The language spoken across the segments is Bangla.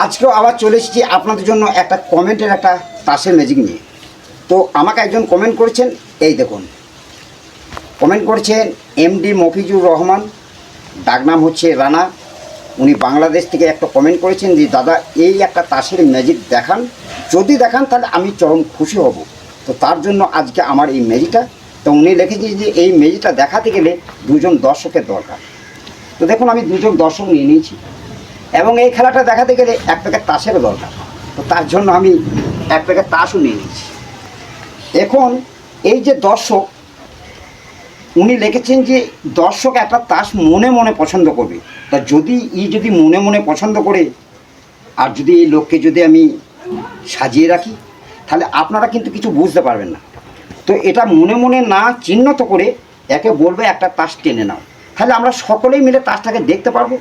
আজকেও আবার চলে এসেছি আপনাদের জন্য একটা কমেন্টের একটা তাসের ম্যাজিক নিয়ে। তো আমাকে একজন কমেন্ট করেছেন, এই দেখুন কমেন্ট করেছেন এমডি মফিজুর রহমান, ডাকনাম হচ্ছে রানা। উনি বাংলাদেশ থেকে একটা কমেন্ট করেছেন যে দাদা এই একটা তাসের ম্যাজিক দেখান, যদি দেখান তাহলে আমি চরম খুশি হব। তো তার জন্য আজকে আমার এই ম্যাজিকটা, তো উনি লিখেছেন যে এই ম্যাজিকটা দেখাতে গেলে দুজন দর্শকের দরকার। তো দেখুন আমি দুজন দর্শক নিয়ে নিয়েছি এবং এই খেলাটা দেখাতে গেলে এক প্যাকেট তাসেরও দরকার। তো তার জন্য আমি এক প্যাকেট তাসও নিয়ে নিয়েছি। এখন এই যে দর্শক, উনি লিখেছেন যে দর্শক একটা তাস মনে মনে পছন্দ করবে। তা যদি মনে মনে পছন্দ করে আর যদি এই লোককে যদি আমি সাজিয়ে রাখি তাহলে আপনারা কিন্তু কিছু বুঝতে পারবেন না। তো এটা মনে মনে না চিহ্নিত করে একে বলবে একটা তাস টেনে নাও, তাহলে আমরা সকলেই মিলে তাসটাকে দেখতে পারবো।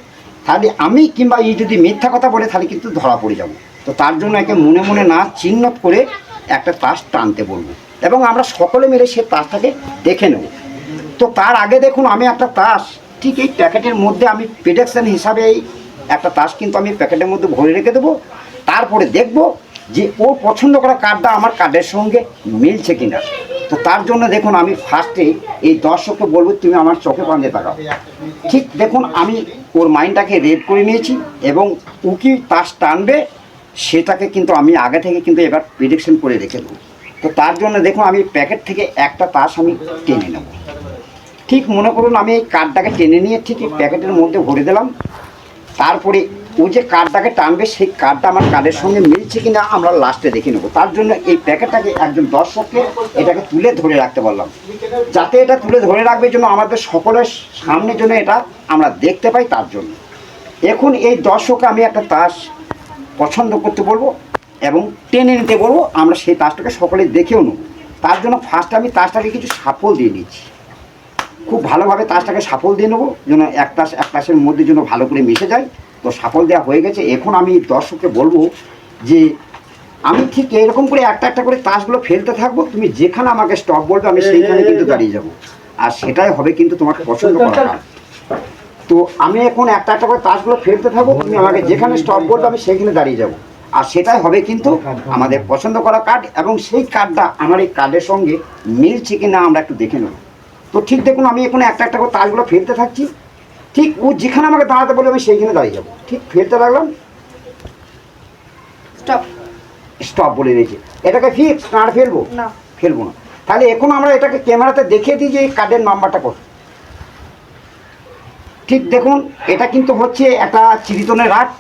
তাহলে আমি কিংবা এই যদি মিথ্যা কথা বলে তাহলে কিন্তু ধরা পড়ে যাব। তো তার জন্য একে মনে মনে না চিহ্নিত করে একটা তাস টানতে বলবো এবং আমরা সকলে মিলে সে তাসটাকে দেখে নেব। তো তার আগে দেখুন আমি একটা তাস ঠিক এই প্যাকেটের মধ্যে আমি প্রেডিকশন হিসাবে এই একটা তাস কিন্তু আমি প্যাকেটের মধ্যে ভরে রেখে দেবো। তারপরে দেখব যে ওর পছন্দ করা কার্ডটা আমার কার্ডের সঙ্গে মিলছে কিনা। তো তার জন্য দেখুন আমি ফার্স্টে এই দর্শককে বলবো তুমি আমার চোখে পাঞ্জে তাকাও। ঠিক দেখুন আমি ওর মাইন্ডটাকে রেড করে নিয়েছি এবং ও কি তাস টানবে সেটাকে কিন্তু আমি আগে থেকে কিন্তু এবার প্রেডিকশন করে রেখে দেবো। তো তার জন্য দেখুন আমি প্যাকেট থেকে একটা তাস আমি টেনে নেব। ঠিক মনে করুন আমি এই কার্ডটাকে টেনে নিয়ে ঠিক এই প্যাকেটের মধ্যে ভরে দিলাম। তারপরে ও যে কার্ডটাকে টানবে সেই কার্ডটা আমার কার্ডের সঙ্গে মিলছে কিনা আমরা লাস্টে দেখে নেবো। তার জন্য এই প্যাকেটটাকে একজন দর্শককে এটাকে তুলে ধরে রাখতে বললাম, যাতে এটা তুলে ধরে রাখবে জন্য আমাদের সকলের সামনের জন্য এটা আমরা দেখতে পাই। তার জন্য এখন এই দর্শককে আমি একটা তাস পছন্দ করতে বলবো এবং টেনে নিতে বলবো, আমরা সেই তাসটাকে সকলে দেখেও নেব। তার জন্য ফার্স্ট আমি তাসটাকে কিছু সাফল দিয়ে নিচ্ছি, খুব ভালোভাবে তাসটাকে সাফল দিয়ে নেবো যেন এক তাসের মধ্যে যেন ভালো করে মিশে যায়। তো সাফল দেওয়া হয়ে গেছে। এখন আমি দর্শককে বলবো যে আমি ঠিক এরকম করে একটা একটা করে তাসগুলো ফেলতে থাকবো, তুমি যেখানে আমাকে স্টপ বলবে আমি সেইখানে কিন্তু দাঁড়িয়ে যাব, আর সেটাই হবে কিন্তু তোমাকে পছন্দ করা কার্ড। তো আমি এখন একটা একটা করে তাসগুলো ফেলতে থাকবো, তুমি আমাকে যেখানে স্টপ বলবে আমি সেইখানে দাঁড়িয়ে যাব, আর সেটাই হবে কিন্তু আমাদের পছন্দ করা কার্ড এবং সেই কার্ডটা আমার এই কার্ডের সঙ্গে মিলছে কিনা আমরা একটু দেখে নেব। তো ঠিক দেখুন আমি এখন একটা একটা করে তাসগুলো ফেলতে থাকছি, ঠিক ও যেখানে আমাকে দাঁড়াতে বলে আমি সেইখানে দাঁড়িয়ে যাবো। ঠিক ফেলতে লাগলাম, স্টপ স্টপ বলে দিয়েছি। এটাকে ফিক্স না আর ফেলবো না, ফেলবো না। তাহলে এখন আমরা এটাকে ক্যামেরাতে দেখিয়ে দিই যে এই কার্ডের নাম্বারটা কত। ঠিক দেখুন এটা কিন্তু হচ্ছে একটা চিরিতনের আট।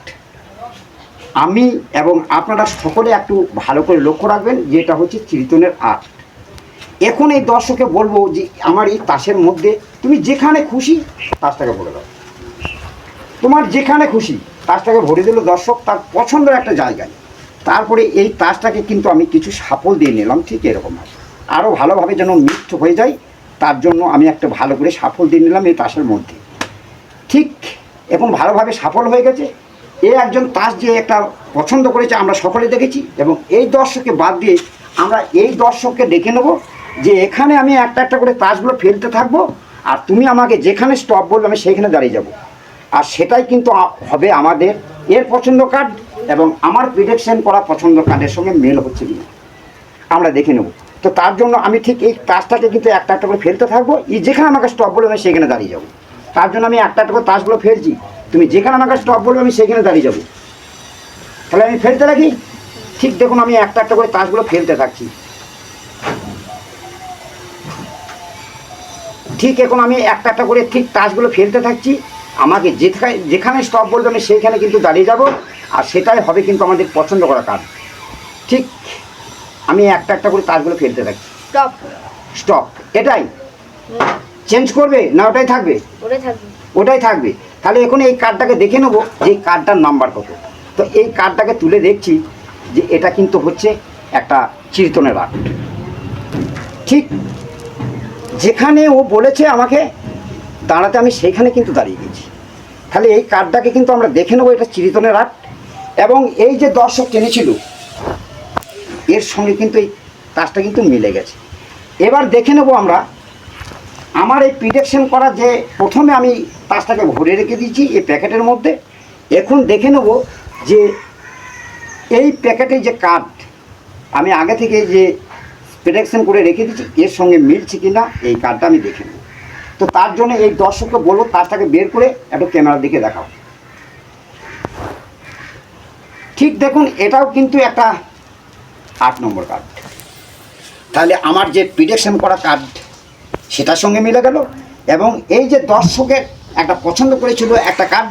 আমি এবং আপনারা সকলে একটু ভালো করে লক্ষ্য রাখবেন যে এটা হচ্ছে চিরিতনের আট। এখন এই দর্শকে বলবো যে আমার এই তাসের মধ্যে তুমি যেখানে খুশি তাসটাকে ভরে দাও, তোমার যেখানে খুশি তাসটাকে ভরে দিল দর্শক তার পছন্দের একটা জায়গায়। তারপরে এই তাসটাকে কিন্তু আমি কিছু সাফল দিয়ে নিলাম, ঠিক এরকমভাবে আরও ভালোভাবে যেন মিক্সড হয়ে যায়। তার জন্য আমি একটা ভালো করে সাফল দিয়ে নিলাম এই তাসের মধ্যে। ঠিক এখন ভালোভাবে সাফল হয়ে গেছে। এ একজন তাস যে একটা পছন্দ করেছে আমরা সকলে দেখেছি এবং এই দর্শককে বাদ দিয়ে আমরা এই দর্শককে ডেকে নেব যে এখানে আমি একটা একটা করে তাসগুলো ফেলতে থাকবো আর তুমি আমাকে যেখানে স্টপ বলবে আমি সেইখানে দাঁড়িয়ে যাব, আর সেটাই কিন্তু হবে আমাদের এর পছন্দ কার্ড এবং আমার প্রেডিকশন করা পছন্দ কার্ডের সঙ্গে মেল হচ্ছে কিনা আমরা দেখে নেব। তো তার জন্য আমি ঠিক এই তাসটাকে কিন্তু একটা একটা করে ফেলতে থাকবো, এই যেখানে আমাকে স্টপ বলবে আমি সেখানে দাঁড়িয়ে যাব। তার জন্য আমি একটা একটা করে তাসগুলো ফেলছি, তুমি যেখানে আমাকে স্টপ বলবে আমি সেখানে দাঁড়িয়ে যাব। তাহলে আমি ফেলতে থাকি। ঠিক দেখুন আমি একটা একটা করে তাসগুলো ফেলতে থাকছি। ঠিক এখন আমি একটা একটা করে ঠিক তাসগুলো ফেলতে থাকছি, আমাকে যেখানে স্টপ বলবে আমি সেইখানে কিন্তু দাঁড়িয়ে যাব, আর সেটাই হবে কিন্তু আমাদের পছন্দ করা কাজ। ঠিক আমি একটা একটা করে তাসগুলো ফেলতে থাকছি। স্টপ স্টপ এটাই চেঞ্জ করবে না ওটাই থাকবে? ওটাই থাকবে। ওটাই থাকবে। তাহলে এখন এই কার্ডটাকে দেখে নেবো যে এই কার্ডটার নাম্বার কত। তো এই কার্ডটাকে তুলে দেখছি যে এটা কিন্তু হচ্ছে একটা চিরতনের আট। ঠিক যেখানে ও বলেছে আমাকে দাঁড়াতে আমি সেইখানে কিন্তু দাঁড়িয়ে গেছি। তাহলে এই কার্ডটাকে কিন্তু আমরা দেখে নেবো এটা চিরতনের আট এবং এই যে দর্শক টেনেছিল এর সঙ্গে কিন্তু এই তাসটা কিন্তু মিলে গেছে। এবার দেখে নেবো আমরা আমার এই প্রেডিকশন করা যে প্রথমে আমি তাসটাকে ভরে রেখে দিয়েছি এই প্যাকেটের মধ্যে। এখন দেখে নেব যে এই প্যাকেটে যে কার্ড আমি আগে থেকে যে প্রেডিকশন করে রেখে দিচ্ছি এর সঙ্গে মিলছে কি না এই কার্ডটা আমি দেখে নেব। তো তার জন্য এই দর্শককে বলবো তারটাকে বের করে একটু ক্যামেরার দিকে দেখাও। ঠিক দেখুন, এটাও কিন্তু একটা 8 নম্বর কার্ড। তাহলে আমার যে প্রেডিকশন করা কার্ড সেটার সঙ্গে মিলে গেল, এবং এই যে দর্শকের একটা পছন্দ করেছিল একটা কার্ড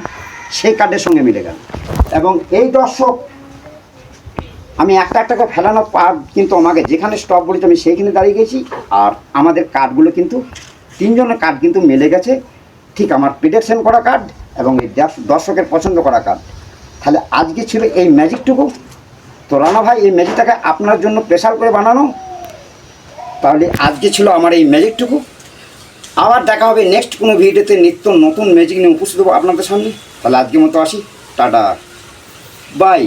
সেই কার্ডের সঙ্গে মিলে গেল। এবং এই দর্শক আমি একটা একটা করে ফেলানো পার কিন্তু আমাকে যেখানে স্টপ বলেছে আমি সেইখানে দাঁড়িয়ে গেছি, আর আমাদের কার্ডগুলো কিন্তু 3 জনের কার্ড কিন্তু মিলে গেছে, ঠিক আমার প্রেডিকশন করা কার্ড এবং এই দর্শকের পছন্দ করা কার্ড। তাহলে আজকে ছিল এই ম্যাজিকটুকু। তো রানা ভাই এই ম্যাজিকটাকে আপনার জন্য স্পেশাল করে বানানো। তাহলে আজকে ছিল আমার এই ম্যাজিকটুকু। আবার দেখা হবে নেক্সট কোনো ভিডিওতে নিত্য নতুন ম্যাজিক নিয়ে উপস্থিত হবো আপনাদের সামনে। তাহলে আজকের মতো আসি, টাটা, বাই।